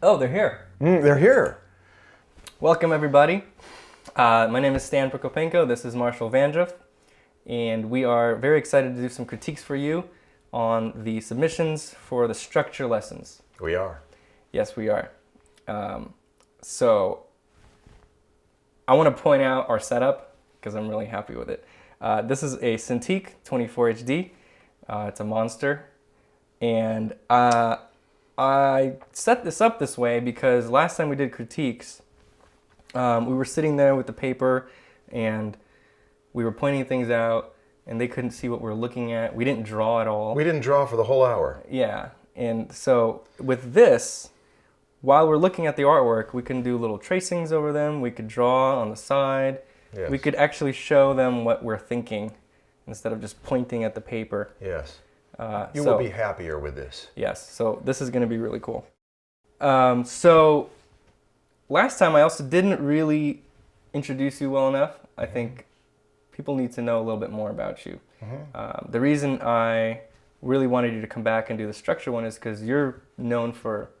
Oh, they're here. They're here. Welcome, everybody. My name is Stan Prokopenko. This is Marshall Vandruff. And we are very excited to do some critiques for you on the submissions for the structure lessons. We are. Yes, we are. So I want to point out our setup because I'm really happy with it. This is a Cintiq 24 HD. It's a monster. And I set this up this way because last time we did critiques, we were sitting there with the paper and we were pointing things out and they couldn't see what we were looking at. We didn't draw at all. We didn't draw for the whole hour. Yeah. And so with this, while we're looking at the artwork, we can do little tracings over them. We could draw on the side. Yes. We could actually show them what we're thinking instead of just pointing at the paper. Yes. You will be happier with this. Yes. So this is going to be really cool. So last time I also didn't really introduce you well enough. I think people need to know a little bit more about you. The reason I really wanted you to come back and do the structure one is because you're known for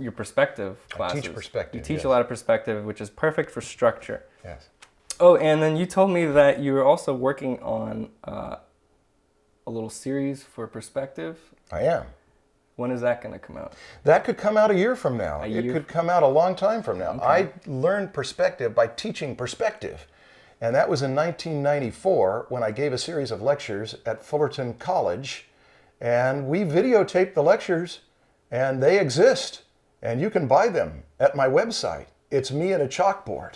your perspective classes. I teach perspective. You teach a lot of perspective, which is perfect for structure. Yes. Oh, and then you told me that you were also working on a little series for perspective. I am. When is that going to come out? That could come out a year from now. It could come out a long time from now. Okay. I learned perspective by teaching perspective. And that was in 1994 when I gave a series of lectures at Fullerton College. And we videotaped the lectures and they exist. And you can buy them at my website. It's me and a chalkboard.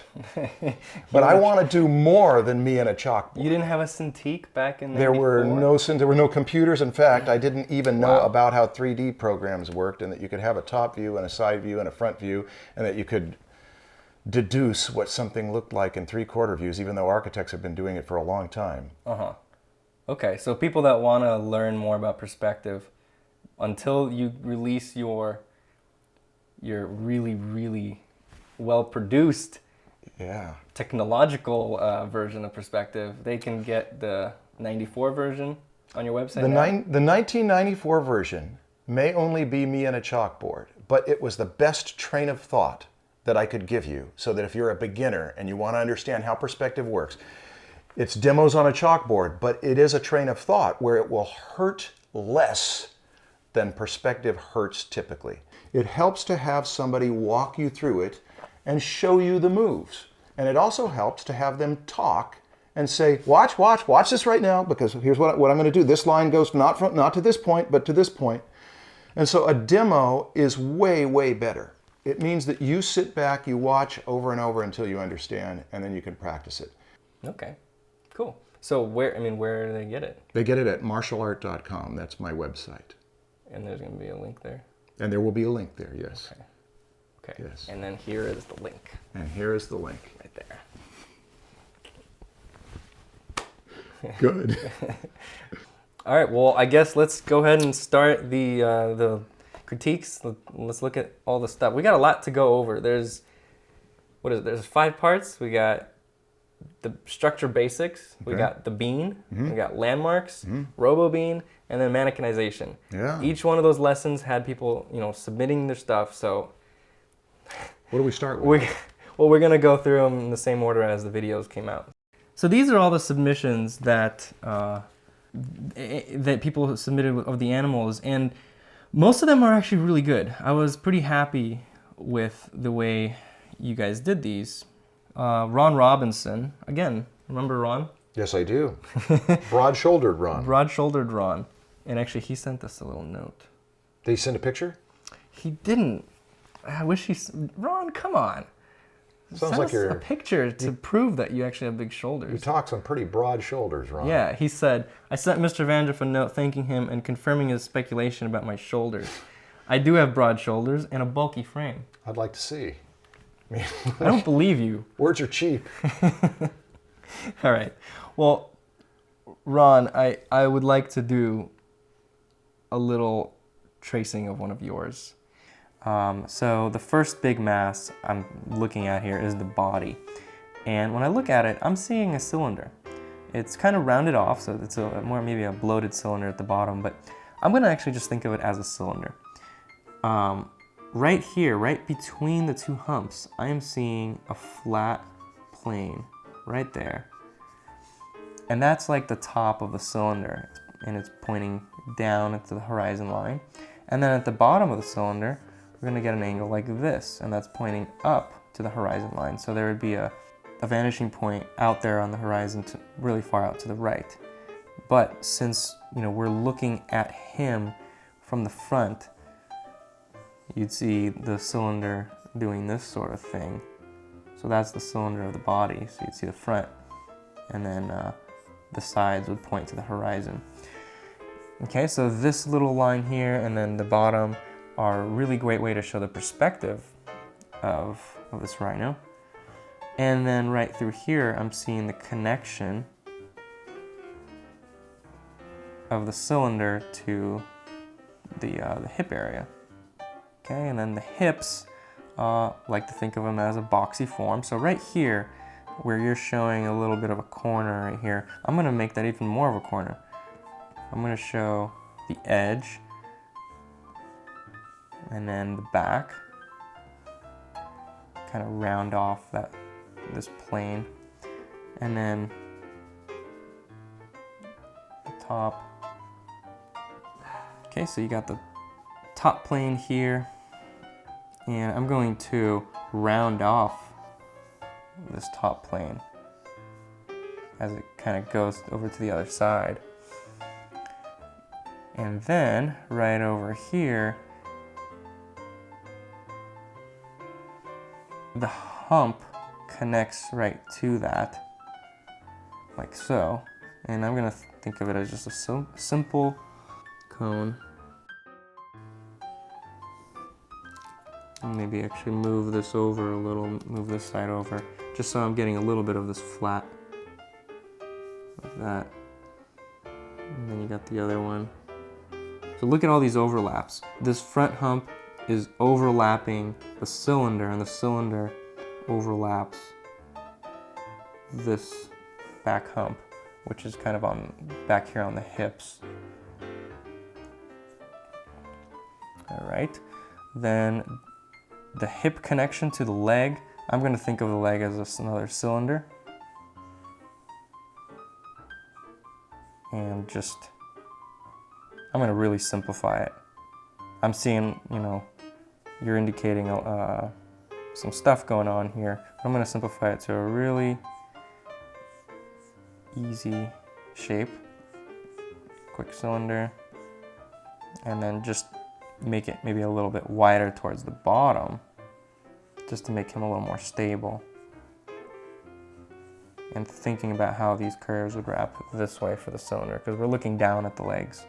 But I want to do more than me and a chalkboard. You didn't have a Cintiq back in There were no computers. In fact, I didn't even know Wow. about how 3D programs worked and that you could have a top view and a side view and a front view and that you could deduce what something looked like in 3/4 views, even though architects have been doing it for a long time. Okay, so people that want to learn more about perspective, until you release your really, really well-produced technological version of perspective, they can get the 94 version on your website The 1994 version may only be me and a chalkboard, but it was the best train of thought that I could give you so that if you're a beginner and you want to understand how perspective works, it's demos on a chalkboard, but it is a train of thought where it will hurt less than perspective hurts typically. It helps to have somebody walk you through it and show you the moves. And it also helps to have them talk and say, watch this right now, because here's what I'm going to do. This line goes not to this point, but to this point. And so a demo is way, way better. It means that you sit back, you watch over and over until you understand, and then you can practice it. Okay, cool. So where do they get it? They get it at marshallart.com. That's my website. And there's going to be a link there? And there will be a link there, yes. Okay. Yes. And then here is the link. And here is the link. Right there. Good. All right, well, I guess let's go ahead and start the critiques. Let's look at all the stuff. We got a lot to go over. There's 5 parts. We got the structure basics. We got the bean. We got landmarks, robo bean, and then mannequinization. Yeah. Each one of those lessons had people, submitting their stuff. So What do we start with? we're gonna go through them in the same order as the videos came out. So these are all the submissions that that people submitted of the animals, and most of them are actually really good. I was pretty happy with the way you guys did these. Ron Robinson, again, remember Ron? Yes, I do. Broad-shouldered Ron. Broad-shouldered Ron. And actually, he sent us a little note. Did he send a picture? He didn't. I wish Ron, come on. Sounds Send like us you're... a picture to prove that you actually have big shoulders. You talk some pretty broad shoulders, Ron. Yeah, he said, I sent Mr. Vandruff a note thanking him and confirming his speculation about my shoulders. I do have broad shoulders and a bulky frame. I'd like to see. I don't believe you. Words are cheap. All right. Well, Ron, I would like to do a little tracing of one of yours. So the first big mass I'm looking at here is the body. And when I look at it, I'm seeing a cylinder. It's kind of rounded off, so it's maybe a bloated cylinder at the bottom, but I'm gonna actually just think of it as a cylinder. right here, right between the two humps, I am seeing a flat plane right there. And that's like the top of the cylinder, and it's pointing down into the horizon line. And then at the bottom of the cylinder, we're gonna get an angle like this, and that's pointing up to the horizon line. So there would be a vanishing point out there on the horizon, to really far out to the right. But since, you know, we're looking at him from the front, you'd see the cylinder doing this sort of thing. So that's the cylinder of the body. So you'd see the front, and then the sides would point to the horizon. Okay, so this little line here and then the bottom are a really great way to show the perspective of this rhino. And then right through here, I'm seeing the connection of the cylinder to the hip area. Okay, and then the hips, like to think of them as a boxy form. So right here, where you're showing a little bit of a corner right here, I'm gonna make that even more of a corner. I'm gonna show the edge and then the back, kind of round off this plane, and then the top. Okay, so you got the top plane here, and I'm going to round off this top plane as it kind of goes over to the other side. And then right over here, the hump connects right to that, like so. And I'm gonna think of it as just a simple cone. And maybe actually move this over a little, move this side over, just so I'm getting a little bit of this flat, like that. And then you got the other one. So look at all these overlaps. This front hump is overlapping the cylinder, and the cylinder overlaps this back hump, which is kind of on back here on the hips. All right, then the hip connection to the leg, I'm going to think of the leg as another cylinder. And just, I'm going to really simplify it. I'm seeing, you know, you're indicating some stuff going on here. I'm going to simplify it to a really easy shape. Quick cylinder. And then just make it maybe a little bit wider towards the bottom, just to make him a little more stable. And thinking about how these curves would wrap this way for the cylinder, because we're looking down at the legs.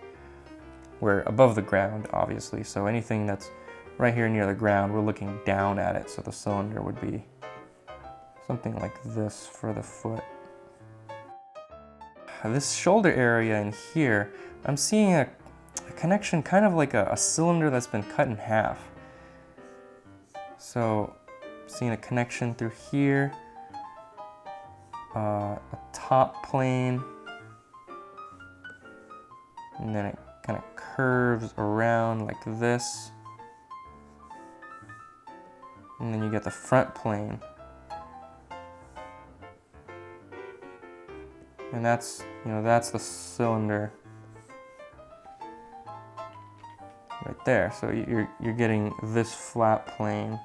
We're above the ground, obviously, so anything that's right here near the ground, we're looking down at it, so the cylinder would be something like this for the foot. This shoulder area in here, I'm seeing a connection, kind of like a cylinder that's been cut in half. So, seeing a connection through here, a top plane, and then it kind of curves around like this, and then you get the front plane, and that's, you know, that's the cylinder right there. So you're getting this flat plane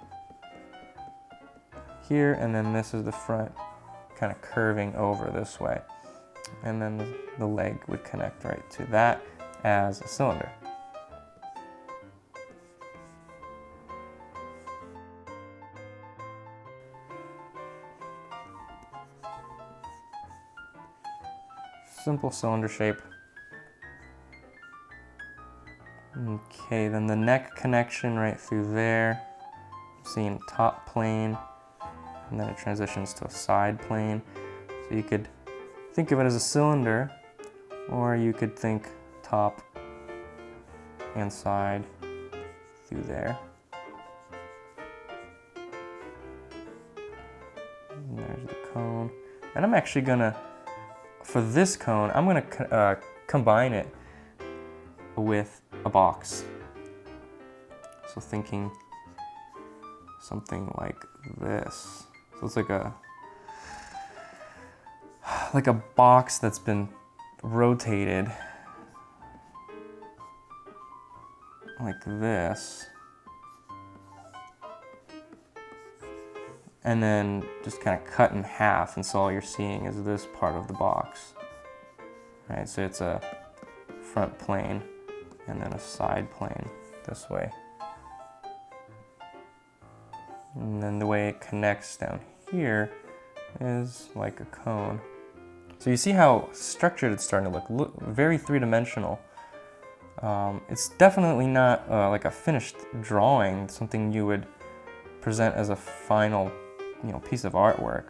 here, and then this is the front kind of curving over this way, and then the leg would connect right to that as a cylinder. Simple cylinder shape. Okay, then the neck connection right through there. I'm seeing top plane, and then it transitions to a side plane. So you could think of it as a cylinder, or you could think top and side through there. And there's the cone. And I'm actually gonna, for this cone, I'm gonna combine it with a box. So thinking something like this. So it's like a box that's been rotated like this, and then just kind of cut in half, and so all you're seeing is this part of the box. Right, so it's a front plane and then a side plane this way. And then the way it connects down here is like a cone. So you see how structured it's starting to look very three-dimensional. It's definitely not like a finished drawing, something you would present as a final, piece of artwork.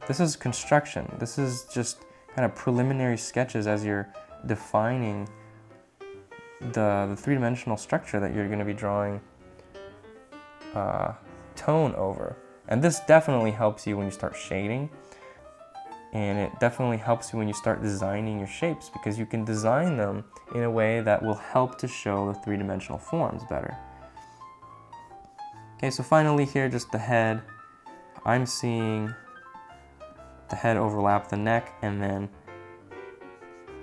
This is construction. This is just kind of preliminary sketches as you're defining the three-dimensional structure that you're going to be drawing tone over. And this definitely helps you when you start shading, and it definitely helps you when you start designing your shapes, because you can design them in a way that will help to show the three-dimensional forms better. Okay, so finally here, just the head. I'm seeing the head overlap the neck, and then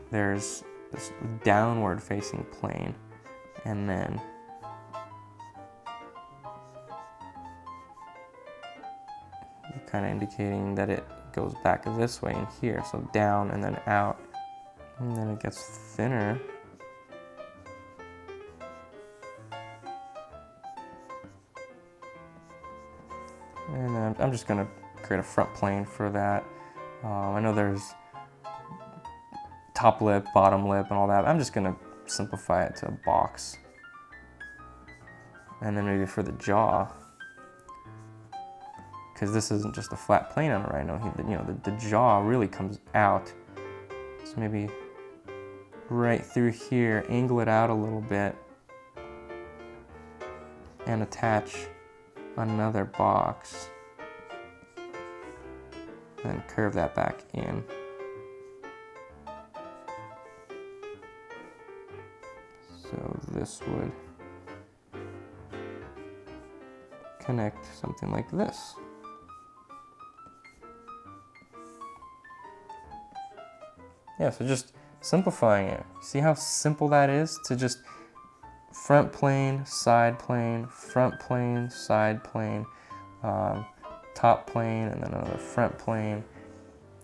there's this downward facing plane, and then kind of indicating that it goes back this way in here, so down and then out, and then it gets thinner. And then I'm just gonna create a front plane for that. I know there's top lip, bottom lip, and all that. I'm just gonna simplify it to a box. And then maybe for the jaw, because this isn't just a flat plane on a rhino, the jaw really comes out. So maybe right through here, angle it out a little bit, and attach another box, then curve that back in. So this would connect something like this. Yeah, so just simplifying it. See how simple that is to just front plane, side plane, front plane, side plane, top plane, and then another front plane.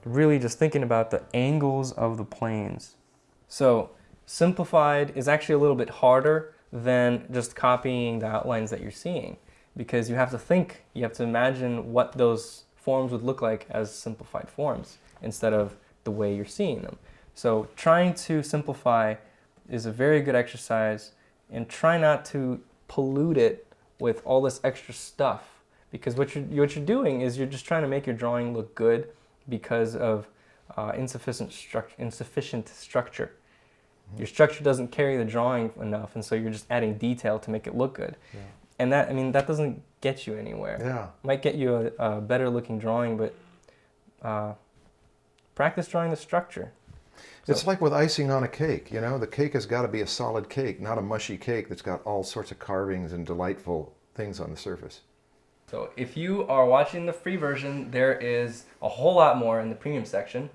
Really just thinking about the angles of the planes. So simplified is actually a little bit harder than just copying the outlines that you're seeing, because you have to think, you have to imagine what those forms would look like as simplified forms instead of the way you're seeing them. So trying to simplify is a very good exercise, and try not to pollute it with all this extra stuff, because what you're doing is you're just trying to make your drawing look good because of insufficient structure. Your structure doesn't carry the drawing enough, and so you're just adding detail to make it look good. Yeah. And that doesn't get you anywhere. Yeah. Might get you a better looking drawing, but practice drawing the structure. It's like with icing on a cake, the cake has got to be a solid cake, not a mushy cake that's got all sorts of carvings and delightful things on the surface. So if you are watching the free version, there is a whole lot more in the premium section.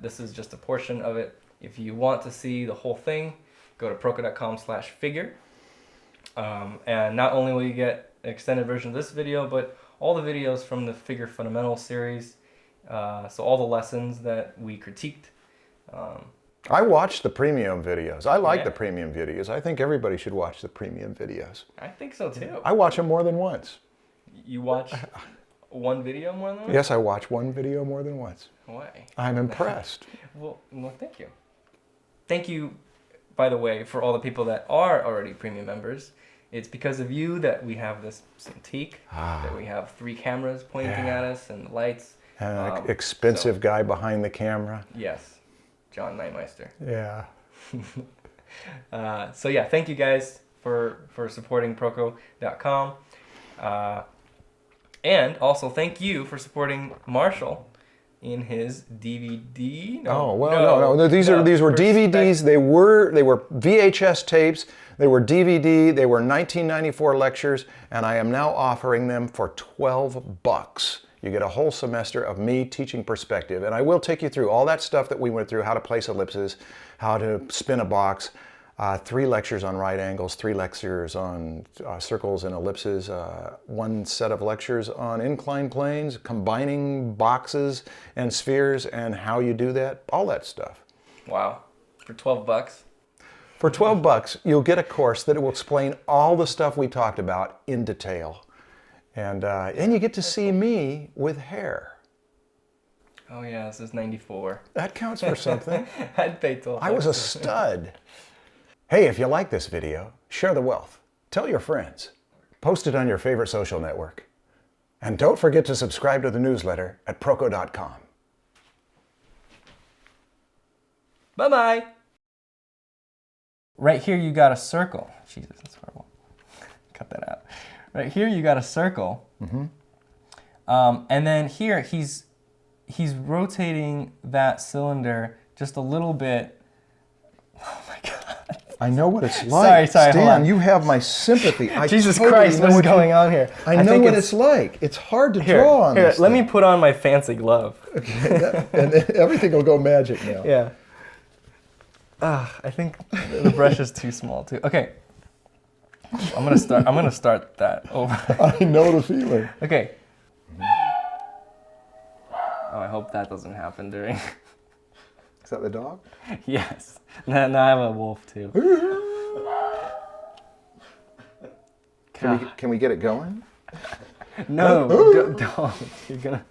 This is just a portion of it. If you want to see the whole thing, go to proko.com/figure. And not only will you get an extended version of this video, but all the videos from the Figure Fundamentals series. So all the lessons that we critiqued. I watched the premium videos. I like the premium videos. I think everybody should watch the premium videos. I think so too. I watch them more than once. You watch one video more than once? Yes, I watch one video more than once. Why? I'm impressed. Well, thank you. Thank you, by the way, for all the people that are already premium members. It's because of you that we have this Cintiq, that we have 3 cameras pointing at us and lights. And an expensive guy behind the camera. Yes. John Nightmeister. Yeah. So yeah, thank you guys for supporting Proko.com. And also thank you for supporting Marshall. in his DVD. Oh well, no. These were DVDs. They were VHS tapes. They were DVD. They were 1994 lectures, and I am now offering them for $12. You get a whole semester of me teaching perspective, and I will take you through all that stuff that we went through: how to place ellipses, how to spin a box. 3 lectures on right angles, 3 lectures on circles and ellipses, 1 set of lectures on inclined planes, combining boxes and spheres, and how you do that, all that stuff. Wow, for $12? For $12, you'll get a course that will explain all the stuff we talked about in detail. And you get to see me with hair. Oh yeah, this is 94. That counts for something. I'd pay $12. I was a stud. Hey, if you like this video, share the wealth. Tell your friends. Post it on your favorite social network. And don't forget to subscribe to the newsletter at Proko.com. Bye-bye. Right here you got a circle. Jesus, that's horrible. Cut that out. Right here you got a circle. Mm-hmm. And then here he's rotating that cylinder just a little bit. Oh my God. I know what it's like. Sorry, hold on. Stan, you have my sympathy. Jesus Christ, what's going on here? I know what it's like. It's hard to draw on this Let thing. me put on my fancy glove. Okay, and everything will go magic now. Yeah. I think the brush is too small too. Okay. I'm gonna start that over. I know the feeling. Okay. Oh, I hope that doesn't happen during. Is that the dog? Yes. Now I have a wolf too. Can we get it going? No, don't. You're gonna.